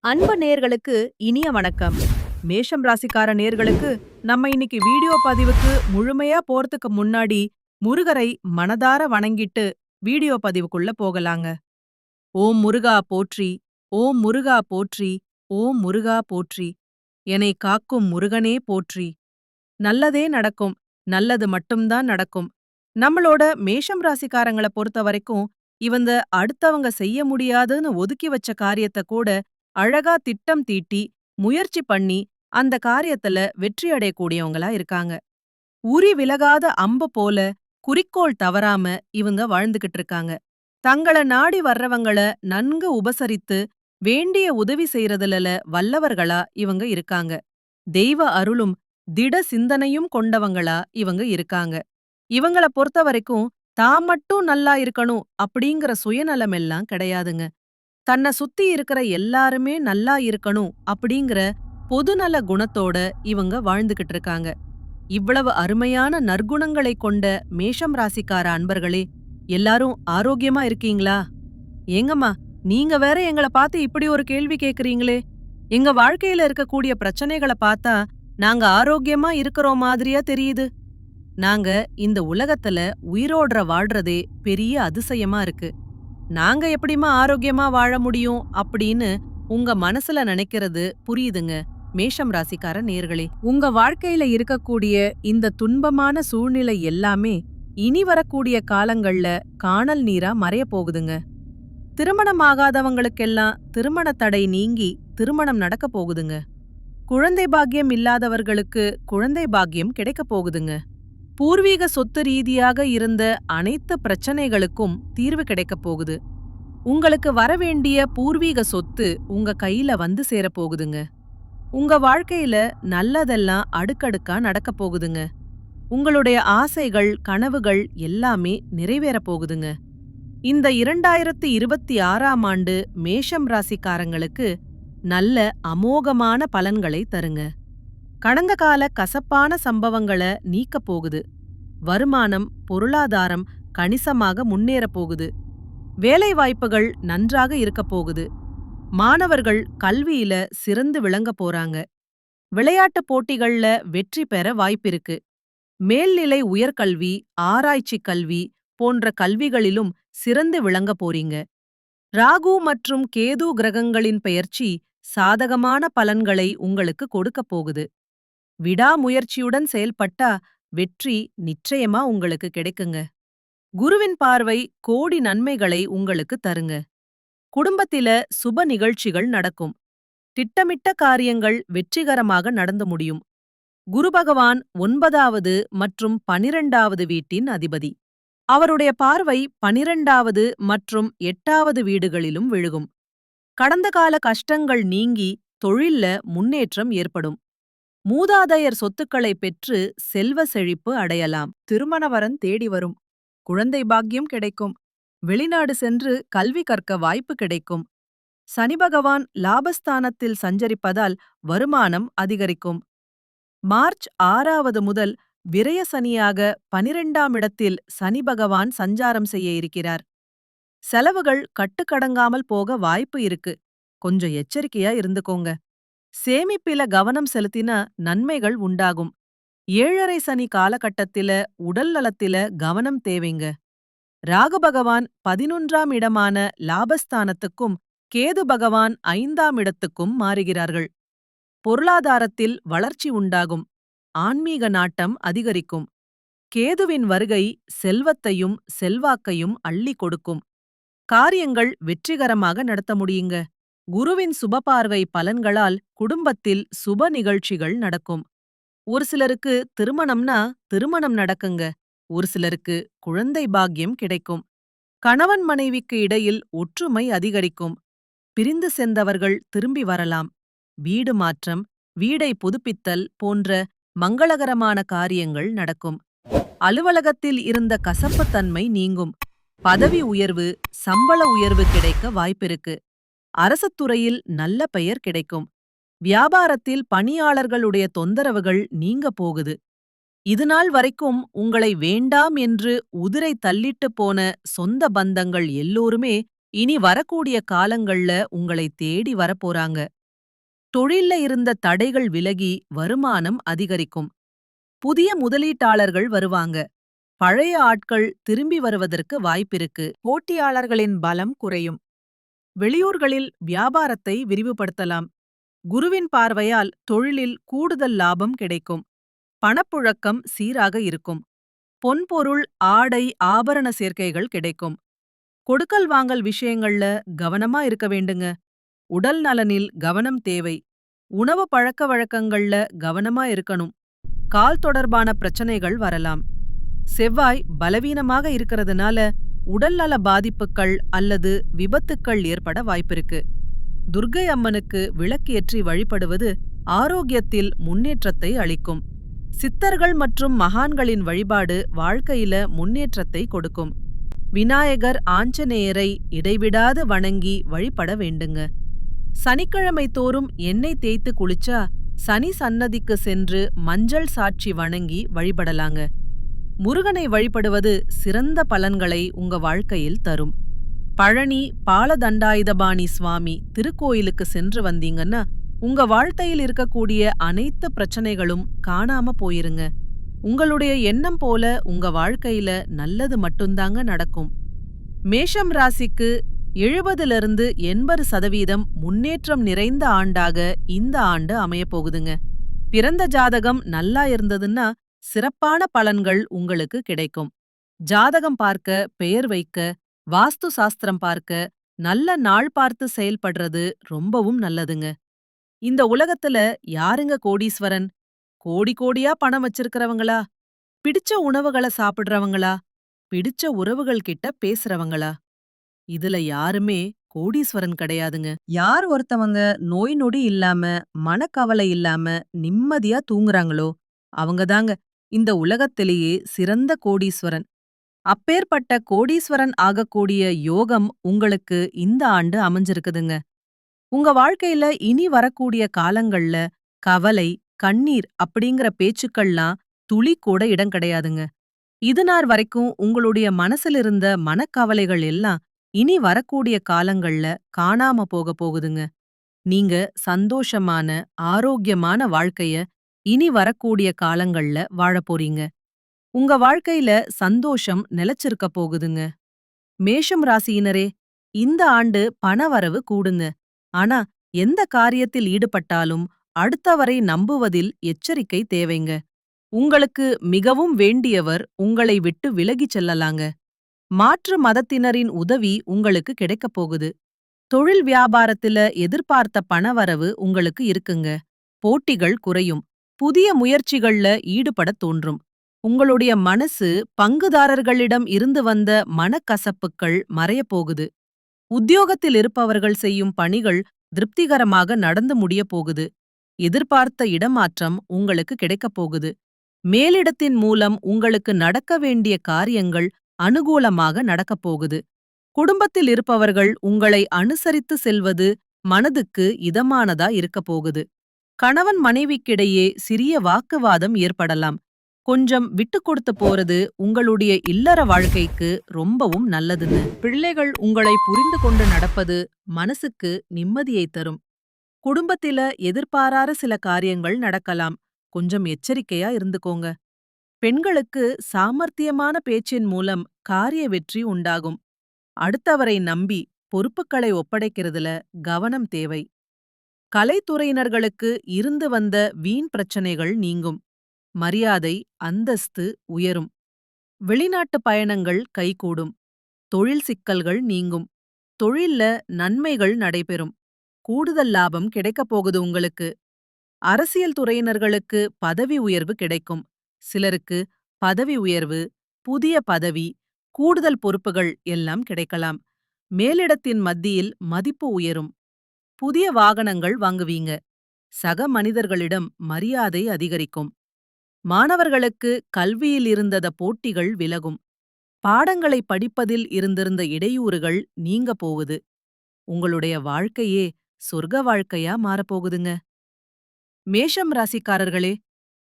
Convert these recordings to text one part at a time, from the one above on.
அன்பு நேர்களுக்கு இனிய வணக்கம். மேஷம் ராசிக்கார நேர்களுக்கு நம்ம இன்னைக்கு வீடியோ பதிவுக்கு முழுமையா போறதுக்கு முன்னாடி முருகரை மனதார வணங்கிட்டு வீடியோ பதிவுக்குள்ள போகலாங்க. ஓம் முருகா போற்றி, ஓம் முருகா போற்றி, ஓம் முருகா போற்றி. என்னை காக்கும் முருகனே போற்றி. நல்லதே நடக்கும், நல்லது மட்டும்தான் நடக்கும். நம்மளோட மேஷம் ராசிக்காரங்கள பொறுத்த வரைக்கும் இவங்க அடுத்தவங்க செய்ய முடியாதுன்னு ஒதுக்கி வச்ச காரியத்த கூட அழகா திட்டம் தீட்டி முயற்சி பண்ணி அந்த காரியத்துல வெற்றி அடையக்கூடியவங்களா இருக்காங்க. உரி விலகாத அம்பு போல குறிக்கோள் தவறாம இவங்க வாழ்ந்துகிட்டு இருக்காங்க. தங்கள நாடி வர்றவங்கள நன்கு உபசரித்து வேண்டிய உதவி செய்யறதுல வல்லவர்களா இவங்க இருக்காங்க. தெய்வ அருளும் திட சிந்தனையும் கொண்டவங்களா இவங்க இருக்காங்க. இவங்கள பொறுத்த வரைக்கும் தான் மட்டும் நல்லா இருக்கணும் அப்படிங்கிற சுயநலம் எல்லாம் கிடையாதுங்க. தன்னை சுத்தி இருக்கிற எல்லாருமே நல்லா இருக்கணும் அப்படிங்கிற பொதுநல குணத்தோட இவங்க வாழ்ந்துகிட்டு இருக்காங்க. இவ்வளவு அருமையான நற்குணங்களை கொண்ட மேஷம் ராசிக்கார அன்பர்களே, எல்லாரும் ஆரோக்கியமா இருக்கீங்களா? ஏங்கம்மா, நீங்க வேற எங்கள பார்த்து இப்படி ஒரு கேள்வி கேக்குறீங்களே? எங்க வாழ்க்கையில இருக்கக்கூடிய பிரச்சனைகளை பார்த்தா நாங்க ஆரோக்கியமா இருக்கிற மாதிரியா தெரியுது. நாங்க இந்த உலகத்துல உயிரோட வாழ்றதே பெரிய அதிசயமா இருக்கு. நாங்க எப்படிம்மா ஆரோக்கியமா வாழ முடியும் அப்படின்னு உங்க மனசுல நினைக்கிறது புரியுதுங்க. மேஷம் ராசிக்கார நேர்களே, உங்க வாழ்க்கையில இருக்கக்கூடிய இந்த துன்பமான சூழ்நிலை எல்லாமே இனி வரக்கூடிய காலங்கள்ல காணல் நீரா மறைய போகுதுங்க. திருமணம் ஆகாதவங்களுக்கெல்லாம் திருமண தடை நீங்கி திருமணம் நடக்க போகுதுங்க. குழந்தை பாக்கியம் இல்லாதவர்களுக்கு குழந்தை பாக்கியம் கிடைக்க போகுதுங்க. பூர்வீக சொத்து ரீதியாக இருந்த அனைத்து பிரச்சனைகளுக்கும் தீர்வு கிடைக்க போகுது. உங்களுக்கு வரவேண்டிய பூர்வீக சொத்து உங்க கையில வந்து சேரப்போகுதுங்க. உங்க வாழ்க்கையில நல்லதெல்லாம் அடுக்கடுக்கா நடக்க போகுதுங்க. உங்களுடைய ஆசைகள் கனவுகள் எல்லாமே நிறைவேறப் போகுதுங்க. இந்த 2026ஆம் ஆண்டு மேஷம் ராசிக்காரங்களுக்கு நல்ல அமோகமான பலன்களை தருங்க. கடந்த கால கசப்பான சம்பவங்களை நீக்கப் போகுது. வருமானம் பொருளாதாரம் கணிசமாக முன்னேறப் போகுது. வேலை வாய்ப்புகள் நன்றாக இருக்கப் போகுது. மாணவர்கள் கல்வியில சிறந்து விளங்க போறாங்க. விளையாட்டுப் போட்டிகள்ல வெற்றி பெற வாய்ப்பிருக்கு. மேல்நிலை உயர்கல்வி ஆராய்ச்சி கல்வி போன்ற கல்விகளிலும் சிறந்து விளங்க போறீங்க. ராகு மற்றும் கேது கிரகங்களின் பெயர்ச்சி சாதகமான பலன்களை உங்களுக்கு கொடுக்கப் போகுது. விடாமுயற்சியுடன் செயல்பட்டா வெற்றி நிச்சயமா உங்களுக்கு கிடைக்குங்க. குருவின் பார்வை கோடி நன்மைகளை உங்களுக்கு தருங்க. குடும்பத்தில சுப நிகழ்ச்சிகள் நடக்கும். திட்டமிட்ட காரியங்கள் வெற்றிகரமாக நடந்து முடியும். குரு பகவான் 9வது மற்றும் 12வது வீட்டின் அதிபதி. அவருடைய பார்வை 12வது மற்றும் 8வது வீடுகளிலும் விழுகும். கடந்த கால கஷ்டங்கள் நீங்கி தொழில்ல முன்னேற்றம் ஏற்படும். மூதாதையர் சொத்துக்களை பெற்று செல்வ செழிப்பு அடையலாம். திருமணவரன் தேடி வரும். குழந்தை பாக்கியம் கிடைக்கும். வெளிநாடு சென்று கல்வி கற்க வாய்ப்பு கிடைக்கும். சனி பகவான் லாபஸ்தானத்தில் சஞ்சரிப்பதால் வருமானம் அதிகரிக்கும். மார்ச் 6வது முதல் விரய சனியாக 12ஆம் இடத்தில் சனி பகவான் சஞ்சாரம் செய்ய இருக்கிறார். செலவுகள் கட்டுக்கடங்காமல் போக வாய்ப்பு இருக்கு. கொஞ்சம் எச்சரிக்கையா இருந்துக்கோங்க. சேமிப்பில கவனம் செலுத்தினா நன்மைகள் உண்டாகும். 7.5 சனி காலகட்டத்தில உடல் நலத்தில கவனம் தேவைங்க. ராகு பகவான் 11ஆம் இடமான லாபஸ்தானத்துக்கும் கேது பகவான் 5ஆம் இடத்துக்கும் மாறுகிறார்கள். பொருளாதாரத்தில் வளர்ச்சி உண்டாகும். ஆன்மீக நாட்டம் அதிகரிக்கும். கேதுவின் வருகை செல்வத்தையும் செல்வாக்கையும் அள்ளி கொடுக்கும். காரியங்கள் வெற்றிகரமாக நடத்த முடியுங்க. குருவின் சுபபார்வை பலன்களால் குடும்பத்தில் சுப நிகழ்ச்சிகள் நடக்கும். ஒரு சிலருக்கு திருமணம்னா திருமணம் நடக்குங்க. ஒரு சிலருக்கு குழந்தை பாக்கியம் கிடைக்கும். கணவன் மனைவிக்கு இடையில் ஒற்றுமை அதிகரிக்கும். பிரிந்து சென்றவர்கள் திரும்பி வரலாம். வீடு மாற்றம், வீடை புதுப்பித்தல் போன்ற மங்களகரமான காரியங்கள் நடக்கும். அலுவலகத்தில் இருந்த கசப்புத்தன்மை நீங்கும். பதவி உயர்வு, சம்பள உயர்வு கிடைக்க வாய்ப்பிருக்கு. அரசுத்துறையில் நல்ல பெயர் கிடைக்கும். வியாபாரத்தில் பணியாளர்களுடைய தொந்தரவுகள் நீங்க போகுது. இதுநாள் வரைக்கும் உங்களை வேண்டாம் என்று உதிரை தள்ளிட்டு போன சொந்த பந்தங்கள் எல்லோருமே இனி வரக்கூடிய காலங்கள்ல உங்களை தேடி வரப்போறாங்க. தொழில்ல இருந்த தடைகள் விலகி வருமானம் அதிகரிக்கும். புதிய முதலீட்டாளர்கள் வருவாங்க. பழைய ஆட்கள் திரும்பி வருவதற்கு வாய்ப்பிருக்கு. போட்டியாளர்களின் பலம் குறையும். வெளியூர்களில் வியாபாரத்தை விரிவுபடுத்தலாம். குருவின் பார்வையால் தொழிலில் கூடுதல் லாபம் கிடைக்கும். பணப்புழக்கம் சீராக இருக்கும். பொன்பொருள், ஆடை, ஆபரண சேர்க்கைகள் கிடைக்கும். கொடுக்கல் வாங்கல் விஷயங்கள்ல கவனமா இருக்க வேண்டுங்க. உடல் நலனில் கவனம் தேவை. உணவு பழக்க வழக்கங்கள்ல கவனமா இருக்கணும். கால் தொடர்பான பிரச்சனைகள் வரலாம். செவ்வாய் பலவீனமாக இருக்கிறதுனால உடல்நல பாதிப்புகள் அல்லது விபத்துக்கள் ஏற்பட வாய்ப்பிருக்கு. துர்க்கை அம்மனுக்கு விளக்கேற்றி வழிபடுவது ஆரோக்கியத்தில் முன்னேற்றத்தை அளிக்கும். சித்தர்கள் மற்றும் மகான்களின் வழிபாடு வாழ்க்கையில முன்னேற்றத்தை கொடுக்கும். விநாயகர், ஆஞ்சநேயரை இடைவிடாது வணங்கி வழிபட வேண்டுங்க. சனிக்கிழமை தோறும் எண்ணெய் தேய்த்து குளிச்சா சனி சன்னதிக்கு சென்று மஞ்சள் சாட்சி வணங்கி வழிபடலாங்க. முருகனை வழிபடுவது சிறந்த பலன்களை உங்க வாழ்க்கையில் தரும். பழனி பாலதண்டாயுதபாணி சுவாமி திருக்கோயிலுக்கு சென்று வந்தீங்கன்னா உங்க வாழ்க்கையில் இருக்கக்கூடிய அனைத்து பிரச்சனைகளும் காணாம போயிருங்க. உங்களுடைய எண்ணம் போல உங்க வாழ்க்கையில நல்லது மட்டும்தாங்க நடக்கும். மேஷம் ராசிக்கு 70-80% முன்னேற்றம் நிறைந்த ஆண்டாக இந்த ஆண்டு அமையப் போகுதுங்க. பிறந்த ஜாதகம் நல்லா இருந்ததுன்னா சிறப்பான பலன்கள் உங்களுக்கு கிடைக்கும். ஜாதகம் பார்க்க, பெயர் வைக்க, வாஸ்து சாஸ்திரம் பார்க்க, நல்ல நாள் பார்த்து செயல்படுறது ரொம்பவும் நல்லதுங்க. இந்த உலகத்துல யாருங்க கோடீஸ்வரன்? கோடி கோடியா பணம் வச்சிருக்கிறவங்களா? பிடிச்ச உணவுகளை சாப்பிடுறவங்களா? பிடிச்ச உறவுகள் கிட்ட பேசுறவங்களா? இதுல யாருமே கோடீஸ்வரன் கிடையாதுங்க. யார் ஒருத்தவங்க நோய் நொடி இல்லாம, மனக்கவலை இல்லாம நிம்மதியா தூங்குறாங்களோ அவங்கதாங்க இந்த உலகத்திலேயே சிறந்த கோடீஸ்வரன். அப்பேற்பட்ட கோடீஸ்வரன் ஆகக்கூடிய யோகம் உங்களுக்கு இந்த ஆண்டு அமைஞ்சிருக்குதுங்க. உங்க வாழ்க்கையில இனி வரக்கூடிய காலங்கள்ல கவலை, கண்ணீர் அப்படிங்கிற பேச்சுக்கள்லாம் துளி கூட இடம் கிடையாதுங்க. இதுநாள் வரைக்கும் உங்களுடைய மனசுல இருந்த மனக்கவலைகள் எல்லாம் இனி வரக்கூடிய காலங்கள்ல காணாம போக போகுதுங்க. நீங்க சந்தோஷமான, ஆரோக்கியமான வாழ்க்கைய இனி வரக்கூடிய காலங்கள்ல வாழப் போறீங்க. உங்க வாழ்க்கையில சந்தோஷம் நிலைச்சிருக்க போகுதுங்க. மேஷம் ராசியினரே, இந்த ஆண்டு பணவரவு கூடுங்க. ஆனா எந்த காரியத்தில் ஈடுபட்டாலும் அடுத்தவரை நம்புவதில் எச்சரிக்கை தேவைங்க. உங்களுக்கு மிகவும் வேண்டியவர் உங்களை விட்டு விலகிச் செல்லலாங்க. மாற்று மதத்தினரின் உதவி உங்களுக்கு கிடைக்கப் போகுது. தொழில் வியாபாரத்துல எதிர்பார்த்த பணவரவு உங்களுக்கு இருக்குங்க. போட்டிகள் குறையும். புதிய முயற்சிகள்ல ஈடுபடத் தோன்றும். உங்களுடைய மனசு பங்குதாரர்களிடம் இருந்து வந்த மனக்கசப்புக்கள் மறையப் போகுது. உத்தியோகத்தில் இருப்பவர்கள் செய்யும் பணிகள் திருப்திகரமாக நடந்து முடியப் போகுது. எதிர்பார்த்த இடமாற்றம் உங்களுக்கு கிடைக்கப் போகுது. மேலிடத்தின் மூலம் உங்களுக்கு நடக்க வேண்டிய காரியங்கள் அனுகூலமாக நடக்கப் போகுது. குடும்பத்தில் இருப்பவர்கள் உங்களை அனுசரித்து செல்வது மனதுக்கு இதமானதா இருக்கப் போகுது. கணவன் மனைவிக்கிடையே சிறிய வாக்குவாதம் ஏற்படலாம். கொஞ்சம் விட்டு கொடுத்து போறது உங்களுடைய இல்லற வாழ்க்கைக்கு ரொம்பவும் நல்லதுன்னு. பிள்ளைகள் உங்களை புரிந்து கொண்டு நடப்பது மனசுக்கு நிம்மதியை தரும். குடும்பத்தில எதிர்பாராத சில காரியங்கள் நடக்கலாம். கொஞ்சம் எச்சரிக்கையா இருந்துக்கோங்க. பெண்களுக்கு சாமர்த்தியமான பேச்சின் மூலம் காரிய வெற்றி உண்டாகும். அடுத்தவரை நம்பி பொறுப்புகளை ஒப்படைக்கிறதுல கவனம் தேவை. கலைத்துறையினர்களுக்கு இருந்து வந்த வீண் பிரச்சனைகள் நீங்கும். மரியாதை, அந்தஸ்து உயரும். வெளிநாட்டு பயணங்கள் கைகூடும். தொழில் சிக்கல்கள் நீங்கும். தொழில்ல நன்மைகள் நடைபெறும். கூடுதல் லாபம் கிடைக்கப் போகுது உங்களுக்கு. அரசியல் துறையினர்களுக்கு பதவி உயர்வு கிடைக்கும். சிலருக்கு பதவி உயர்வு, புதிய பதவி, கூடுதல் பொறுப்புகள் எல்லாம் கிடைக்கலாம். மேலிடத்தின் மத்தியில் மதிப்பு உயரும். புதிய வாகனங்கள் வாங்குவீங்க. சக மனிதர்களிடம் மரியாதை அதிகரிக்கும். மாணவர்களுக்கு கல்வியில் இருந்தத போட்டிகள் விலகும். பாடங்களை படிப்பதில் இருந்திருந்த இடையூறுகள் நீங்க போகுது. உங்களுடைய வாழ்க்கையே சொர்க்க வாழ்க்கையா மாறப்போகுதுங்க. மேஷம் ராசிக்காரர்களே,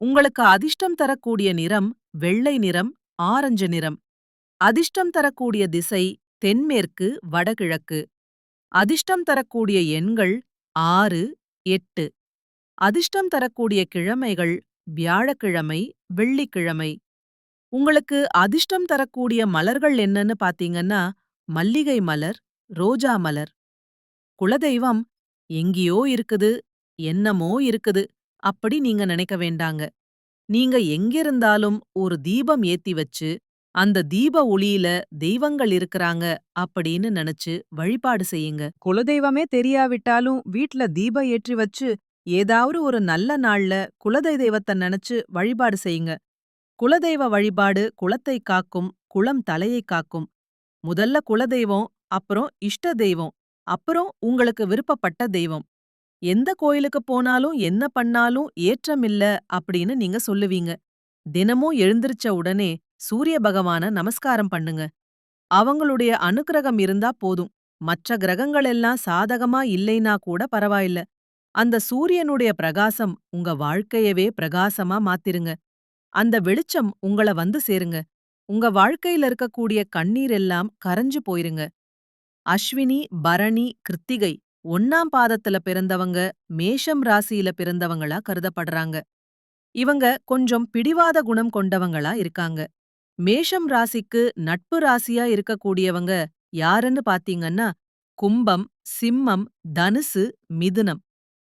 உங்களுக்கு அதிர்ஷ்டம் தரக்கூடிய நிறம் வெள்ளை நிறம், ஆரஞ்சு நிறம். அதிர்ஷ்டம் தரக்கூடிய திசை தென்மேற்கு, வடகிழக்கு. அதிர்ஷ்டம் தரக்கூடிய எண்கள் 6, 8. அதிர்ஷ்டம் தரக்கூடிய கிழமைகள் வியாழக்கிழமை, வெள்ளிக்கிழமை. உங்களுக்கு அதிர்ஷ்டம் தரக்கூடிய மலர்கள் என்னன்னு பாத்தீங்கன்னா, மல்லிகை மலர், ரோஜா மலர். குலதெய்வம் எங்கேயோ இருக்குது, என்னமோ இருக்குது அப்படி நீங்க நினைக்க வேண்டாங்க. நீங்க எங்கிருந்தாலும் ஒரு தீபம் ஏத்தி வச்சு, அந்த தீப ஒளியில தெய்வங்கள் இருக்கறாங்க அப்படின்னு நினைச்சு வழிபாடு செய்யுங்க. குலதெய்வமே தெரியாவிட்டாலும் வீட்ல தீபம் ஏற்றி வச்சு, ஏதாவது ஒரு நல்ல நாள்ல குலதெய்வத்தை நினைச்சு வழிபாடு செய்யுங்க. குலதெய்வ வழிபாடு குலத்தை காக்கும், குலம் தலையை காக்கும். முதல்ல குலதெய்வம், அப்புறம் இஷ்ட தெய்வம், அப்புறம் உங்களுக்கு விருப்பப்பட்ட தெய்வம். எந்த கோயிலுக்கு போனாலும் என்ன பண்ணாலும் ஏற்றமில்ல அப்படின்னு நீங்க சொல்லுவீங்க. தினமும் எழுந்திருச்ச உடனே சூரிய பகவான நமஸ்காரம் பண்ணுங்க. அவங்களுடைய அனுக்கிரகம் இருந்தா போதும். மற்ற கிரகங்கள் எல்லாம் சாதகமா இல்லைனா கூட பரவாயில்ல. அந்த சூரியனுடைய பிரகாசம் உங்க வாழ்க்கையவே பிரகாசமா மாத்திருங்க. அந்த வெளிச்சம் உங்கள வந்து சேருங்க. உங்க வாழ்க்கையில இருக்கக்கூடிய கண்ணீர் எல்லாம் கரைஞ்சு போயிருங்க. அஸ்வினி, பரணி, கிருத்திகை 1ஆம் பாதத்துல பிறந்தவங்க மேஷம் ராசியில பிறந்தவங்களா கருதப்படுறாங்க. இவங்க கொஞ்சம் பிடிவாத குணம் கொண்டவங்களா இருக்காங்க. மேஷம் ராசிக்கு நட்பு ராசியா இருக்கக்கூடியவங்க யாருன்னு பாத்தீங்கன்னா, கும்பம், சிம்மம், தனுசு, மிதுனம்.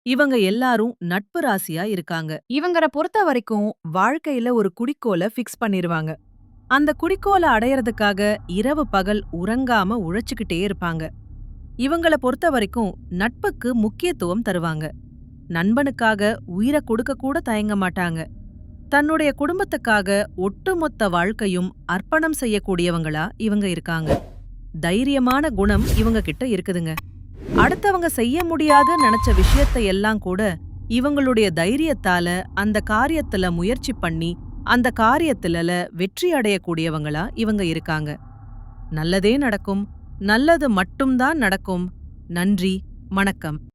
இவங்க எல்லாரும் நட்பு ராசியா இருக்காங்க. இவங்கள பொறுத்த வரைக்கும் வாழ்க்கையில ஒரு குறிக்கோள ஃபிக்ஸ் பண்ணிருவாங்க. அந்த குறிக்கோள அடையறதுக்காக இரவு பகல் உறங்காம உழைச்சுக்கிட்டே இருப்பாங்க. இவங்கள பொறுத்த வரைக்கும் நட்புக்கு முக்கியத்துவம் தருவாங்க. நண்பனுக்காக உயிரை கொடுக்க கூட தயங்க மாட்டாங்க. தன்னுடைய குடும்பத்துக்காக ஒட்டுமொத்த வாழ்க்கையும் அர்ப்பணம் செய்யக்கூடியவங்களா இவங்க இருக்காங்க. தைரியமான குணம் இவங்க கிட்ட இருக்குதுங்க. அடுத்தவங்க செய்ய முடியாது நினைச்ச விஷயத்தை எல்லாம் கூட இவங்களுடைய தைரியத்தால அந்த காரியத்துல முயற்சி பண்ணி அந்த காரியத்துல வெற்றி அடையக்கூடியவங்களா இவங்க இருக்காங்க. நல்லதே நடக்கும். நல்லது மட்டும்தான் நடக்கும். நன்றி, வணக்கம்.